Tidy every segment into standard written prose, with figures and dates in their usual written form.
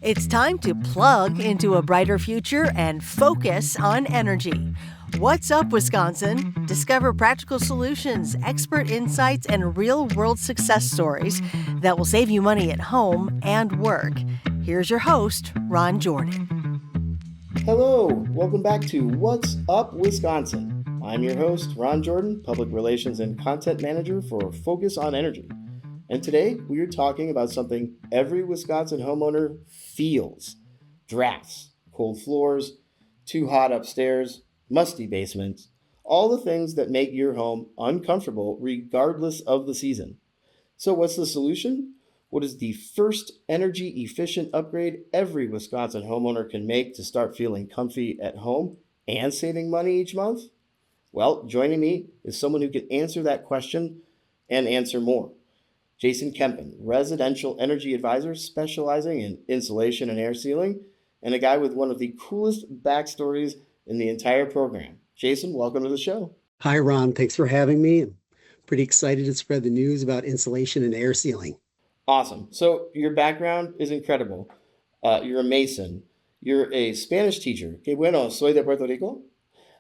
It's time to plug into a brighter future and focus on energy. What's up, Wisconsin? Discover practical solutions, expert insights, and real world success stories that will save you money at home and work. Here's your host, Ron Giordan. Hello, welcome back to What's Up, Wisconsin. I'm your host, Ron Giordan, Public Relations and Content Manager for Focus on Energy. And today we are talking about something every Wisconsin homeowner feels: drafts, cold floors, too hot upstairs, musty basements, all the things that make your home uncomfortable regardless of the season. So, what's the solution? What is the first energy efficient upgrade every Wisconsin homeowner can make to start feeling comfy at home and saving money each month? Well, joining me is someone who can answer that question and answer more. Jason Kempen, residential energy advisor specializing in insulation and air sealing, and a guy with one of the coolest backstories in the entire program. Jason, welcome to the show. Hi, Ron. Thanks for having me. I'm pretty excited to spread the news about insulation and air sealing. Awesome. So, your background is incredible. You're a Mason. You're a Spanish teacher. Que bueno, soy de Puerto Rico.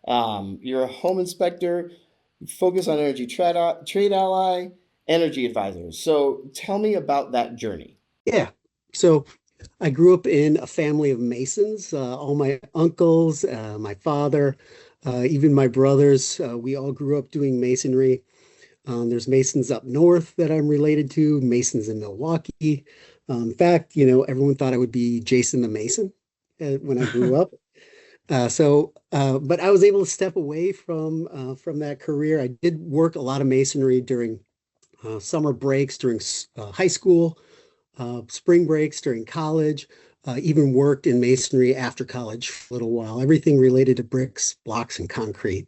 You're a home inspector, focus on energy trade ally, energy advisor. So tell me about that journey. Yeah. So I grew up in a family of Masons. All my uncles, my father, even my brothers, we all grew up doing masonry. There's Masons up north that I'm related to, Masons in Milwaukee. In fact, everyone thought I would be Jason the Mason when I grew up. But I was able to step away from that career. I did work a lot of masonry during summer breaks, during high school, spring breaks during college, even worked in masonry after college for a little while, everything related to bricks, blocks, and concrete.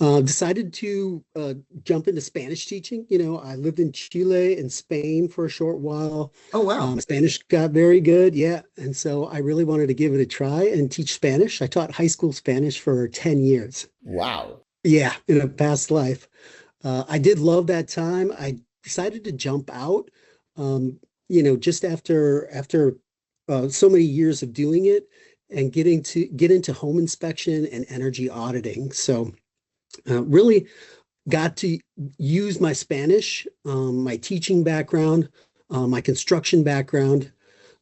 Decided to jump into Spanish teaching. I lived in Chile and Spain for a short while. Oh, wow. Spanish got very good, yeah. And so I really wanted to give it a try and teach Spanish. I taught high school Spanish for 10 years. Wow. Yeah, in a past life. I did love that time. I decided to jump out, just after so many years of doing it and get into home inspection and energy auditing. So really got to use my Spanish, my teaching background, my construction background,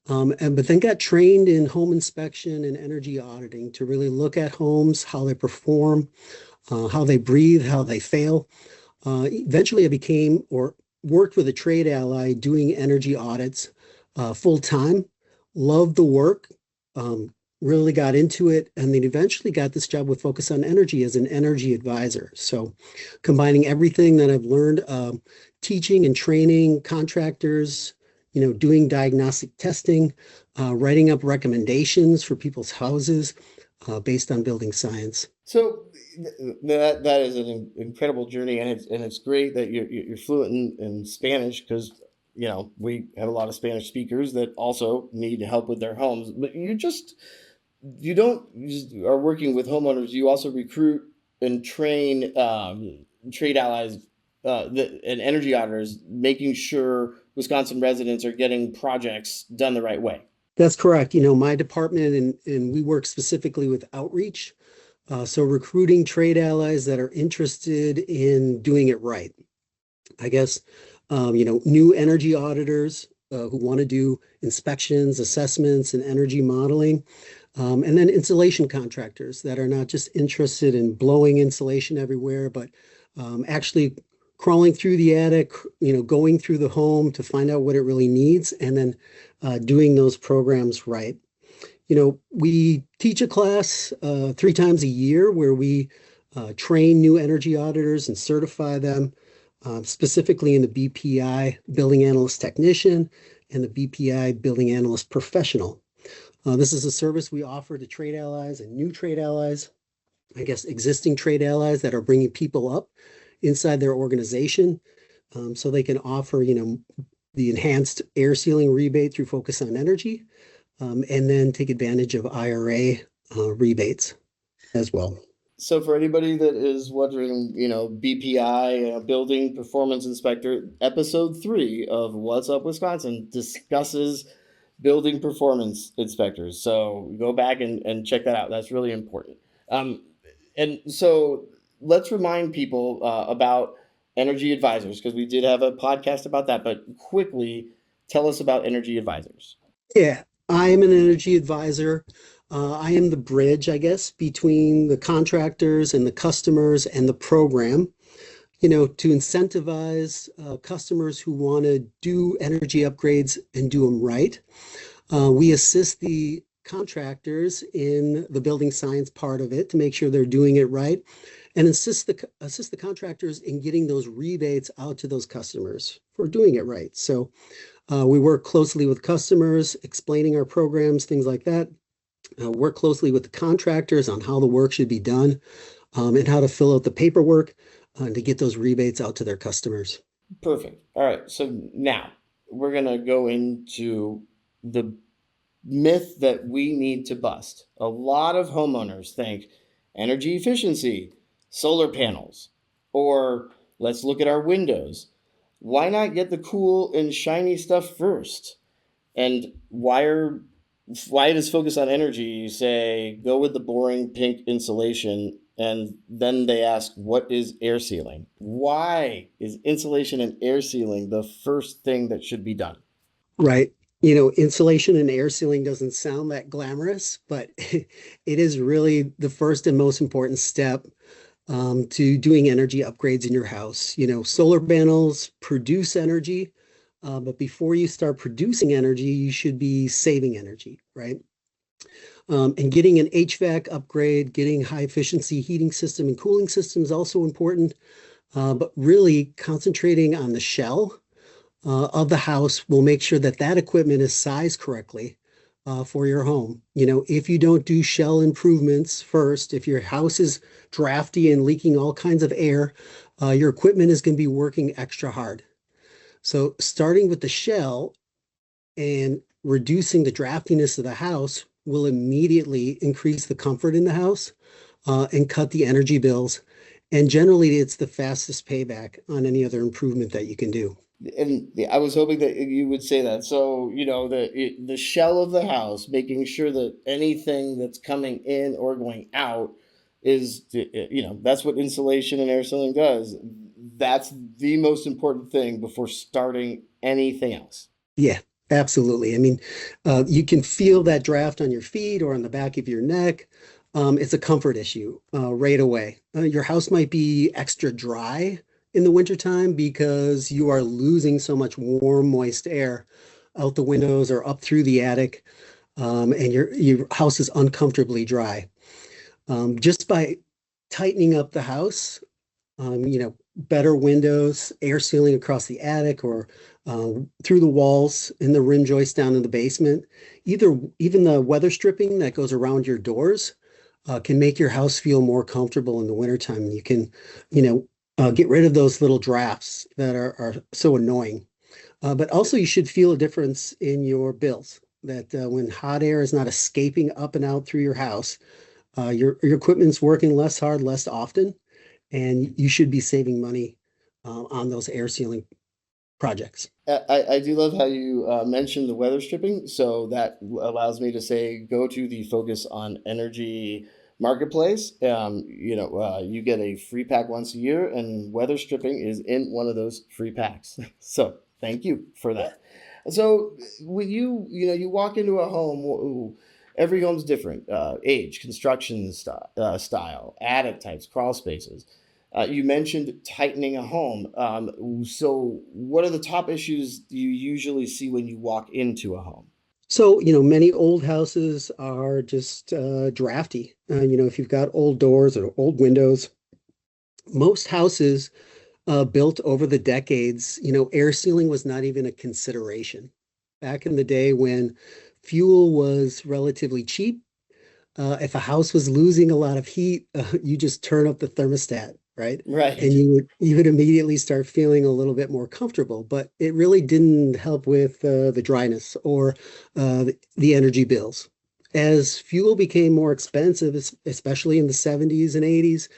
but then got trained in home inspection and energy auditing to really look at homes, how they perform, how they breathe, how they fail. Eventually, I became or worked with a trade ally doing energy audits full time. Loved the work, really got into it, and then eventually got this job with Focus on Energy as an energy advisor. So, combining everything that I've learned, teaching and training contractors, doing diagnostic testing, writing up recommendations for people's houses based on building science. So that is an incredible journey, and it's great that you're fluent in Spanish because we have a lot of Spanish speakers that also need help with their homes. But you don't just are working with homeowners. You also recruit and train trade allies and energy auditors, making sure Wisconsin residents are getting projects done the right way. That's correct. My department and we work specifically with outreach. So recruiting trade allies that are interested in doing it right. I guess, new energy auditors who want to do inspections, assessments, and energy modeling. And then insulation contractors that are not just interested in blowing insulation everywhere, but actually crawling through the attic, going through the home to find out what it really needs, and then doing those programs right. We teach a class 3 times a year where we train new energy auditors and certify them, specifically in the BPI, Building Analyst Technician, and the BPI, Building Analyst Professional. This is a service we offer to trade allies and new trade allies, I guess existing trade allies that are bringing people up inside their organization, so they can offer, the enhanced air sealing rebate through Focus on Energy, and then take advantage of IRA rebates as well. So for anybody that is wondering, BPI, Building Performance Inspector, episode 3 of What's Up Wisconsin discusses building performance inspectors. So go back and check that out. That's really important. Um, and so let's remind people about energy advisors because we did have a podcast about that. But quickly, tell us about energy advisors. Yeah, I am an energy advisor. I am the bridge, I guess, between the contractors and the customers and the program, to incentivize customers who want to do energy upgrades and do them right. We assist the contractors in the building science part of it to make sure they're doing it right and assist the contractors in getting those rebates out to those customers for doing it right. So we work closely with customers, explaining our programs, things like that. Work closely with the contractors on how the work should be done and how to fill out the paperwork to get those rebates out to their customers. Perfect. All right. So now we're going to go into the myth that we need to bust. A lot of homeowners think energy efficiency, solar panels, or let's look at our windows. Why not get the cool and shiny stuff first? And why does focus on energy say go with the boring pink insulation and then they ask what is air sealing? Why is insulation and air sealing the first thing that should be done? Right. Insulation and air sealing doesn't sound that glamorous, but it is really the first and most important step to doing energy upgrades in your house. Solar panels produce energy, but before you start producing energy, you should be saving energy, right? And getting an HVAC upgrade, getting high efficiency heating system and cooling system is also important, but really concentrating on the shell of the house will make sure that that equipment is sized correctly for your home. If you don't do shell improvements first, if your house is drafty and leaking all kinds of air, your equipment is going to be working extra hard. So starting with the shell and reducing the draftiness of the house will immediately increase the comfort in the house and cut the energy bills. And generally, it's the fastest payback on any other improvement that you can do. And I was hoping that you would say that. So, the shell of the house, making sure that anything that's coming in or going out is, that's what insulation and air sealing does. That's the most important thing before starting anything else. Yeah, absolutely. I mean, you can feel that draft on your feet or on the back of your neck. It's a comfort issue right away. Your house might be extra dry in the wintertime because you are losing so much warm, moist air out the windows or up through the attic, and your house is uncomfortably dry. Just by tightening up the house, better windows, air sealing across the attic or through the walls in the rim joist down in the basement. Even the weather stripping that goes around your doors can make your house feel more comfortable in the wintertime. You can, get rid of those little drafts that are so annoying. But also you should feel a difference in your bills that when hot air is not escaping up and out through your house, your equipment's working less hard, less often, and you should be saving money on those air sealing projects. I do love how you mentioned the weather stripping. So that allows me to say go to the Focus on Energy marketplace. You get a free pack once a year, and weather stripping is in one of those free packs. So thank you for that. So when you walk into a home, every home's different, age, construction style, attic types, crawl spaces. You mentioned tightening a home. So what are the top issues you usually see when you walk into a home? So, many old houses are just drafty. If you've got old doors or old windows, most houses built over the decades, air sealing was not even a consideration. Back in the day when fuel was relatively cheap, if a house was losing a lot of heat, you just turn up the thermostat, right? Right. And you would immediately start feeling a little bit more comfortable. But it really didn't help with the dryness or the energy bills. As fuel became more expensive, especially in the 70s and 80s,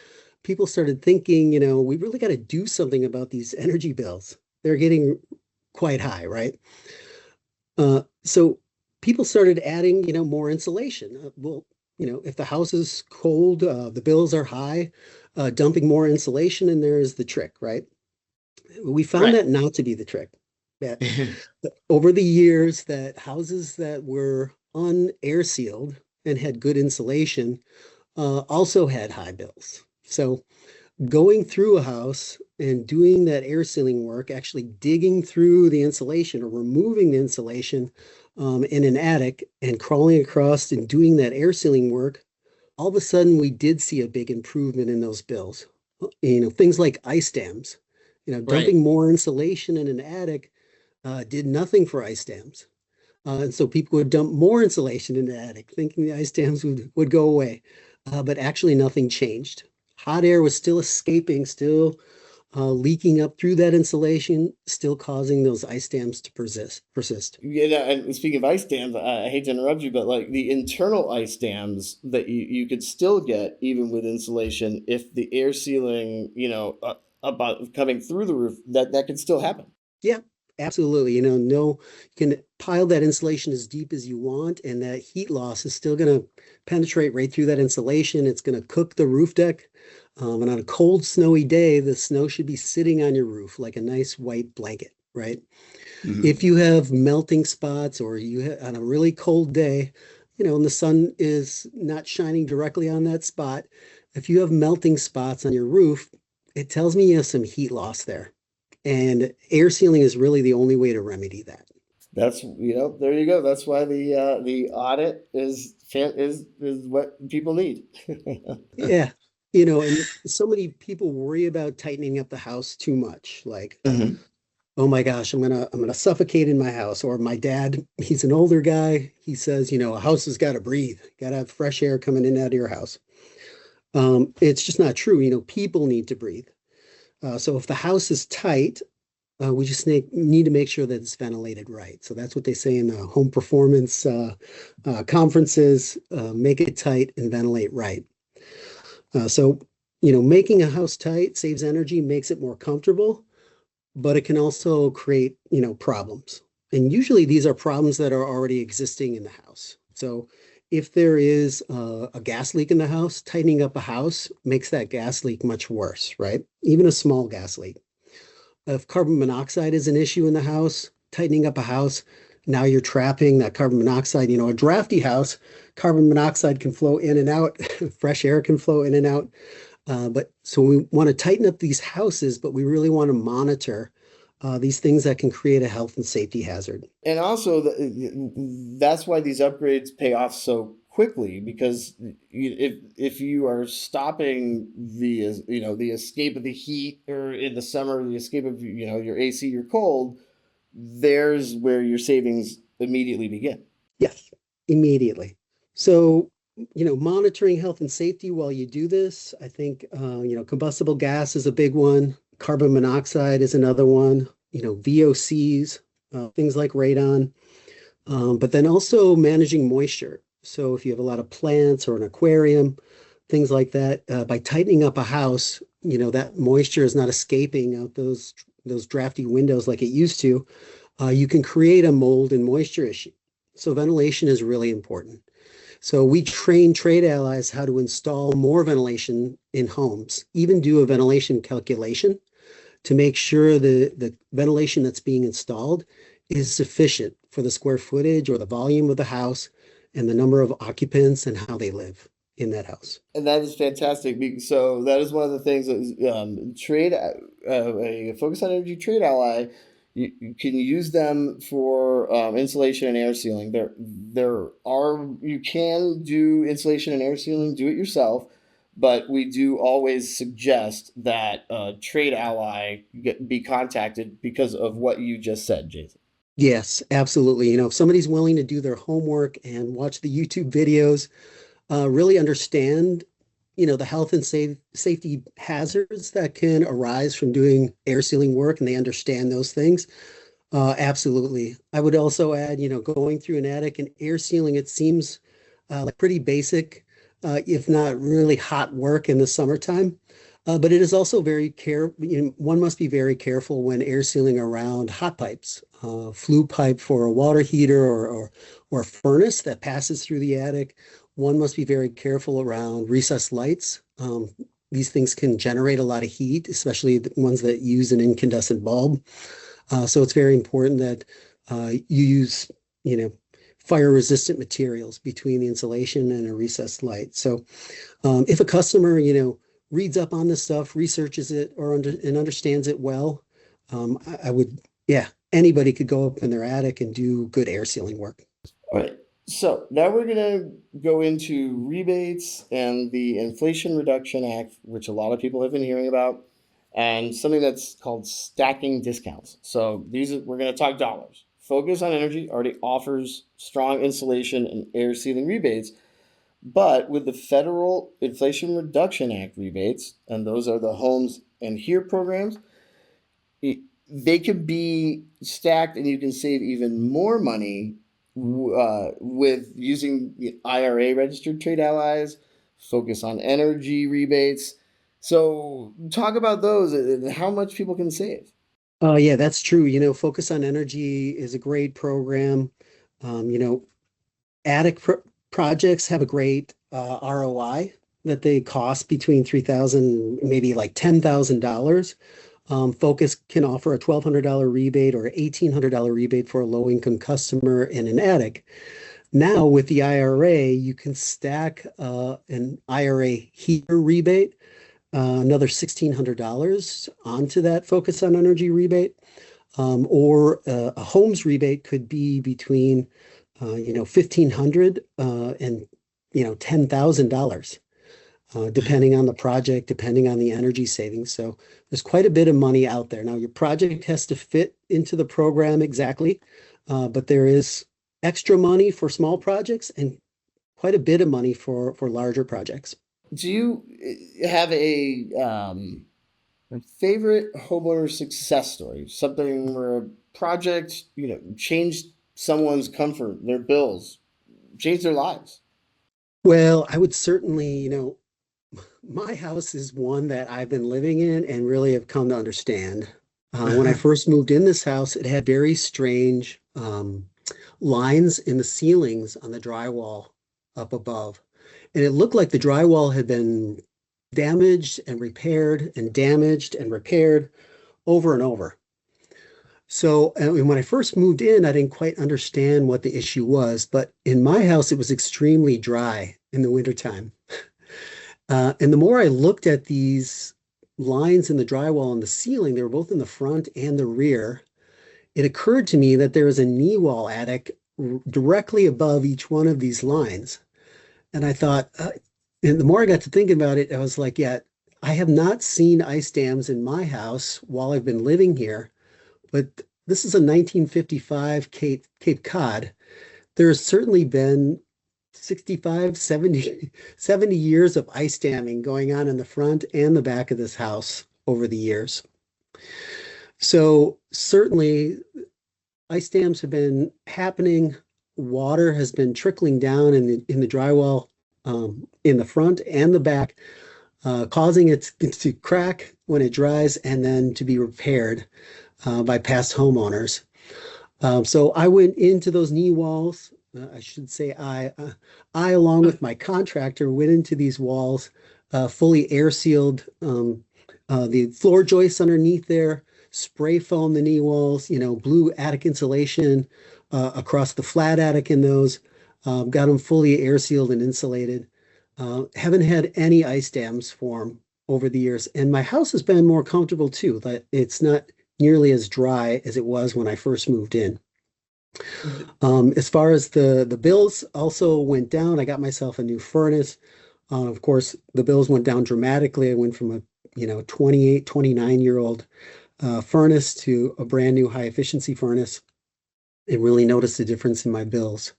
people started thinking, we really got to do something about these energy bills. They're getting quite high, right? So people started adding, more insulation. Well, if the house is cold, the bills are high, dumping more insulation in there is the trick, right? We found Right. that not to be the trick. That over the years, that houses that were unair sealed and had good insulation also had high bills. So going through a house and doing that air sealing work, actually digging through the insulation or removing the insulation in an attic and crawling across and doing that air sealing work, all of a sudden we did see a big improvement in those bills. Things like ice dams, Right. dumping more insulation in an attic did nothing for ice dams. And so people would dump more insulation in the attic, thinking the ice dams would go away. But actually, nothing changed. Hot air was still escaping, still leaking up through that insulation, still causing those ice dams to persist. Yeah, and speaking of ice dams, I hate to interrupt you, but like the internal ice dams that you could still get even with insulation if the air sealing, about coming through the roof, that could still happen. Yeah, absolutely. No, you can pile that insulation as deep as you want, and that heat loss is still going to penetrate right through that insulation. It's going to cook the roof deck. And on a cold, snowy day, the snow should be sitting on your roof like a nice white blanket, right? Hmm. If you have melting spots or on a really cold day, and the sun is not shining directly on that spot, if you have melting spots on your roof, it tells me you have some heat loss there. And air sealing is really the only way to remedy that. That's there you go. That's why the audit is what people need. Yeah. And so many people worry about tightening up the house too much. Like, Hmm. oh my gosh, I'm gonna suffocate in my house. Or my dad, he's an older guy. He says, a house has got to breathe, got to have fresh air coming in and out of your house. It's just not true. People need to breathe. So if the house is tight, we just need to make sure that it's ventilated right. So that's what they say in home performance conferences, make it tight and ventilate right. So, making a house tight saves energy, makes it more comfortable, but it can also create, problems. And usually these are problems that are already existing in the house. So if there is a gas leak in the house, tightening up a house makes that gas leak much worse, right? Even a small gas leak. If carbon monoxide is an issue in the house, tightening up a house, now you're trapping that carbon monoxide. A drafty house, carbon monoxide can flow in and out, fresh air can flow in and out. But so we want to tighten up these houses, but we really want to monitor these things that can create a health and safety hazard. And also, that's why these upgrades pay off so quickly because if you are stopping the escape of the heat or in the summer the escape of your AC, your cold, there's where your savings immediately begin. Yes, immediately. So, monitoring health and safety while you do this, I think, combustible gas is a big one. Carbon monoxide is another one, VOCs, things like radon, but then also managing moisture. So if you have a lot of plants or an aquarium, things like that, by tightening up a house, that moisture is not escaping out those drafty windows like it used to. You can create a mold and moisture issue. So ventilation is really important. So we train trade allies how to install more ventilation in homes, even do a ventilation calculation to make sure the ventilation that's being installed is sufficient for the square footage or the volume of the house and the number of occupants and how they live in that house. And that is fantastic. So that is one of the things that a Focus on Energy trade ally. You can use them for insulation and air sealing. You can do insulation and air sealing, do it yourself, but we do always suggest that trade ally be contacted because of what you just said, Jason. Yes, absolutely. If somebody's willing to do their homework and watch the YouTube videos, really understand, the health and safety hazards that can arise from doing air sealing work, and they understand those things. Absolutely. I would also add, going through an attic and air sealing, it seems like pretty basic, if not really hot work in the summertime. But it is also one must be very careful when air sealing around hot pipes, flue pipe for a water heater or a furnace that passes through the attic. One must be very careful around recessed lights. These things can generate a lot of heat, especially the ones that use an incandescent bulb. So it's very important that you use, you know, fire resistant materials between the insulation and a recessed light. So if a customer, reads up on this stuff, researches it, and understands it well, I would, yeah, anybody could go up in their attic and do good air sealing work. All right. So now we're going to go into rebates and the Inflation Reduction Act, which a lot of people have been hearing about, and something that's called stacking discounts. So we're going to talk dollars. Focus on Energy already offers strong insulation and air sealing rebates, but with the Federal Inflation Reduction Act rebates, and those are the homes and here programs, they could be stacked and you can save even more money with using the IRA registered trade allies, focus on energy rebates. So talk about those and how much people can save. Yeah, that's true. Focus on Energy is a great program. Um, you know, attic projects have a great ROI that they cost between 3,000, maybe like $10,000. Focus can offer a $1,200 rebate or $1,800 rebate for a low-income customer in an attic. Now with the IRA, you can stack an IRA heater rebate, another $1,600 onto that Focus on Energy rebate, or a homes rebate could be between 1,500 and $10,000, depending on the project, depending on the energy savings. So there's quite a bit of money out there. Now your project has to fit into the program exactly, but there is extra money for small projects and quite a bit of money for larger projects. Do you have a favorite homeowner success story? Something where a project, changed someone's comfort, their bills, changed their lives? Well, I would certainly, my house is one that I've been living in and really have come to understand. When I first moved in this house, it had very strange lines in the ceilings on the drywall up above. And it looked like the drywall had been damaged and repaired and damaged and repaired over and over. So and when I first moved in, I didn't quite understand what the issue was, but in my house, it was extremely dry in the wintertime. And the more I looked at these lines in the drywall and the ceiling, they were both in the front and the rear. It occurred to me that there was a knee wall attic directly above each one of these lines. And I thought, and the more I got to thinking about it, I was like, yeah, I have not seen ice dams in my house while I've been living here, but this is a 1955 Cape Cod. There has certainly been 65, 70 years of ice damming going on in the front and the back of this house over the years. So certainly ice dams have been happening. Water has been trickling down in the drywall in the front and the back, causing it to crack when it dries and then to be repaired by past homeowners. So I went into those knee walls. I should say along with my contractor, went into these walls, fully air sealed the floor joists underneath there, spray foam the knee walls, blue attic insulation across the flat attic in those, got them fully air sealed and insulated. Haven't had any ice dams form over the years. And my house has been more comfortable too, that it's not nearly as dry as it was when I first moved in. As far as the bills also went down, I got myself a new furnace. Of course, the bills went down dramatically. I went from a 28, 29-year-old furnace to a brand new high efficiency furnace, and really noticed a difference in my bills.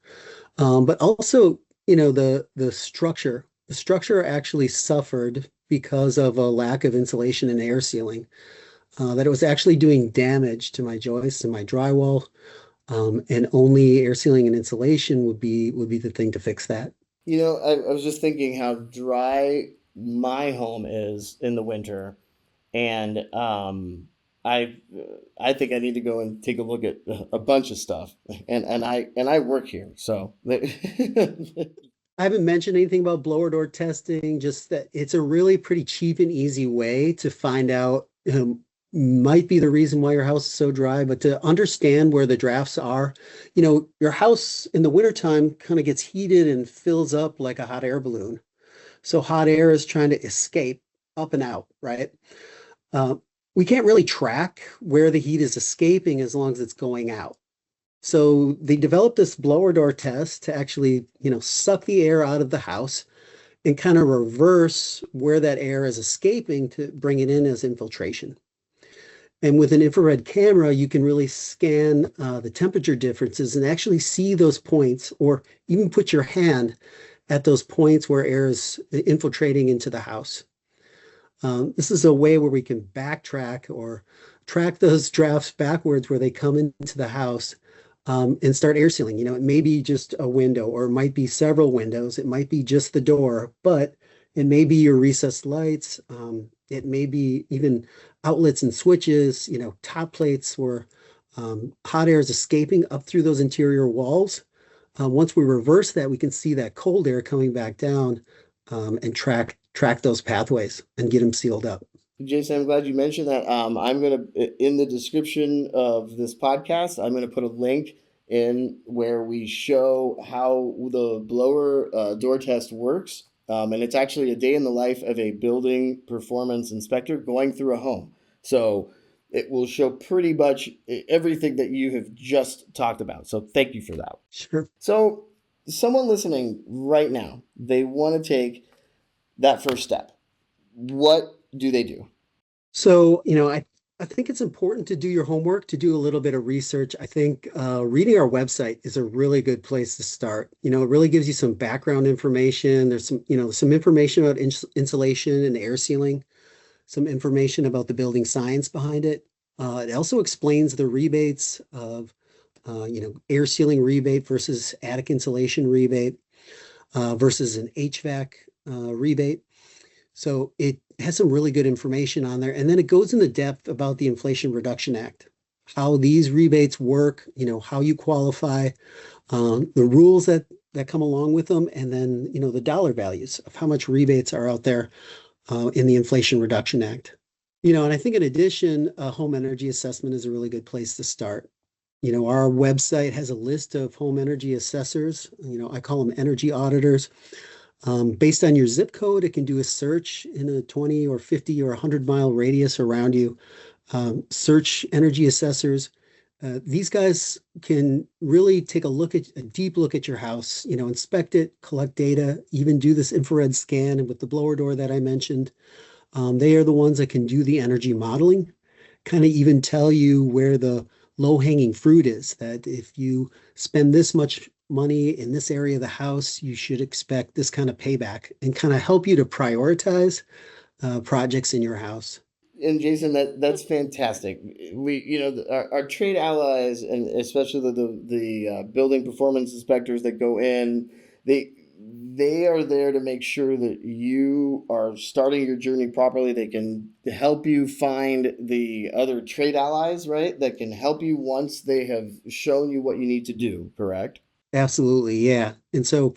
But also, the structure actually suffered because of a lack of insulation and air sealing. That it was actually doing damage to my joists and my drywall. And only air sealing and insulation would be the thing to fix that. I was just thinking how dry my home is in the winter, and I I think I need to go and take a look at a bunch of stuff, and I work here, so I haven't mentioned anything about blower door testing, just that it's a really pretty cheap and easy way to find out, might be the reason why your house is so dry, but to understand where the drafts are. Your house in the wintertime kind of gets heated and fills up like a hot air balloon. So hot air is trying to escape up and out, right? Uh, we can't really track where the heat is escaping as long as it's going out. So they developed this blower door test to actually, suck the air out of the house and kind of reverse where that air is escaping to bring it in as infiltration. And with an infrared camera, you can really scan the temperature differences and actually see those points, or even put your hand at those points where air is infiltrating into the house. This is a way where we can backtrack or track those drafts backwards where they come into the house, and start air sealing. It may be just a window, or it might be several windows. It might be just the door, but it may be your recessed lights. It may be even outlets and switches, top plates where hot air is escaping up through those interior walls. Once we reverse that, we can see that cold air coming back down, and track those pathways and get them sealed up. Jason, I'm glad you mentioned that. I'm going to, in the description of this podcast, I'm going to put a link in where we show how the blower door test works. And it's actually a day in the life of a building performance inspector going through a home. So it will show pretty much everything that you have just talked about. So thank you for that. Sure. So someone listening right now, they want to take that first step. What do they do? So, I think it's important to do your homework, to do a little bit of research. I think reading our website is a really good place to start. It really gives you some background information. There's some information about insulation and air sealing, some information about the building science behind it. It also explains the rebates of, air sealing rebate versus attic insulation rebate, versus an HVAC rebate. So it has some really good information on there. And then it goes into depth about the Inflation Reduction Act, how these rebates work, how you qualify, the rules that come along with them, and then, the dollar values of how much rebates are out there in the Inflation Reduction Act. And I think in addition, a home energy assessment is a really good place to start. Our website has a list of home energy assessors. I call them energy auditors. Based on your zip code, it can do a search in a 20 or 50 or 100-mile radius around you. Search energy assessors. These guys can really take a deep look at your house, inspect it, collect data, even do this infrared scan. And with the blower door that I mentioned, they are the ones that can do the energy modeling, kind of even tell you where the low-hanging fruit is, that if you spend this much money in this area of the house, you should expect this kind of payback, and kind of help you to prioritize projects in your house. And Jason, that's fantastic. Our trade allies, and especially the building performance inspectors that go in, they are there to make sure that you are starting your journey properly. They can help you find the other trade allies, right? That can help you once they have shown you what you need to do, correct? Absolutely, yeah. And so,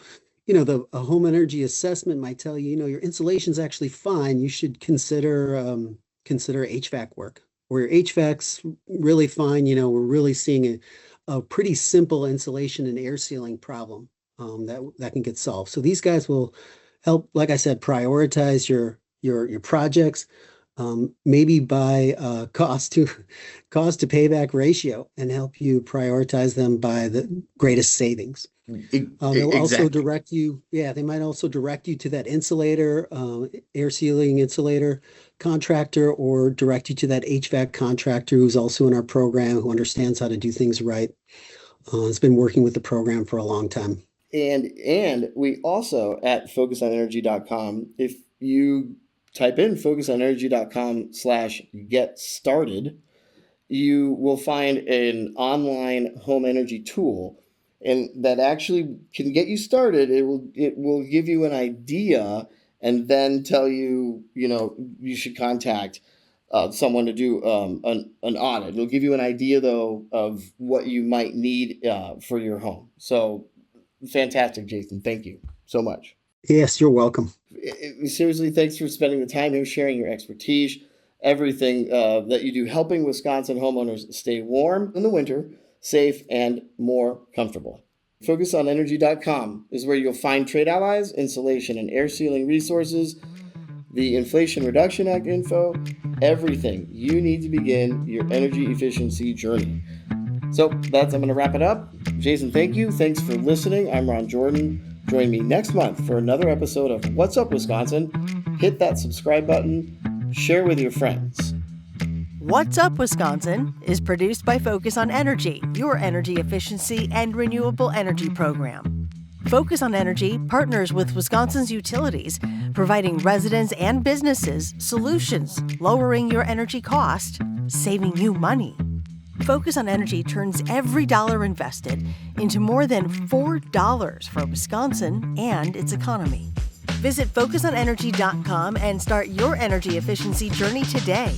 a home energy assessment might tell you, your insulation's actually fine. You should consider HVAC work. Where your HVAC's really fine, we're really seeing a pretty simple insulation and air sealing problem that can get solved. So these guys will help, like I said, prioritize your projects, maybe by cost to payback ratio, and help you prioritize them by the greatest savings. They'll also direct you. Yeah, they might also direct you to that insulator, air sealing insulator contractor, or direct you to that HVAC contractor who's also in our program, who understands how to do things right. Has been working with the program for a long time. And we also at focusonenergy.com, if you type in focusonenergy.com/get started, you will find an online home energy tool, and that actually can get you started. It will give you an idea and then tell you, you should contact someone to do an audit. It'll give you an idea, though, of what you might need for your home. So fantastic, Jason. Thank you so much. Yes, you're welcome. Seriously, thanks for spending the time here, sharing your expertise, everything that you do, helping Wisconsin homeowners stay warm in the winter, safe, and more comfortable. FocusOnEnergy.com is where you'll find trade allies, insulation and air sealing resources, the Inflation Reduction Act info, everything you need to begin your energy efficiency journey. So I'm going to wrap it up. Jason, thank you. Thanks for listening. I'm Ron Giordan. Join me next month for another episode of What's Up, Wisconsin. Hit that subscribe button. Share with your friends. What's Up, Wisconsin is produced by Focus on Energy, your energy efficiency and renewable energy program. Focus on Energy partners with Wisconsin's utilities, providing residents and businesses solutions, lowering your energy cost, saving you money. Focus on Energy turns every dollar invested into more than $4 for Wisconsin and its economy. Visit FocusOnEnergy.com and start your energy efficiency journey today.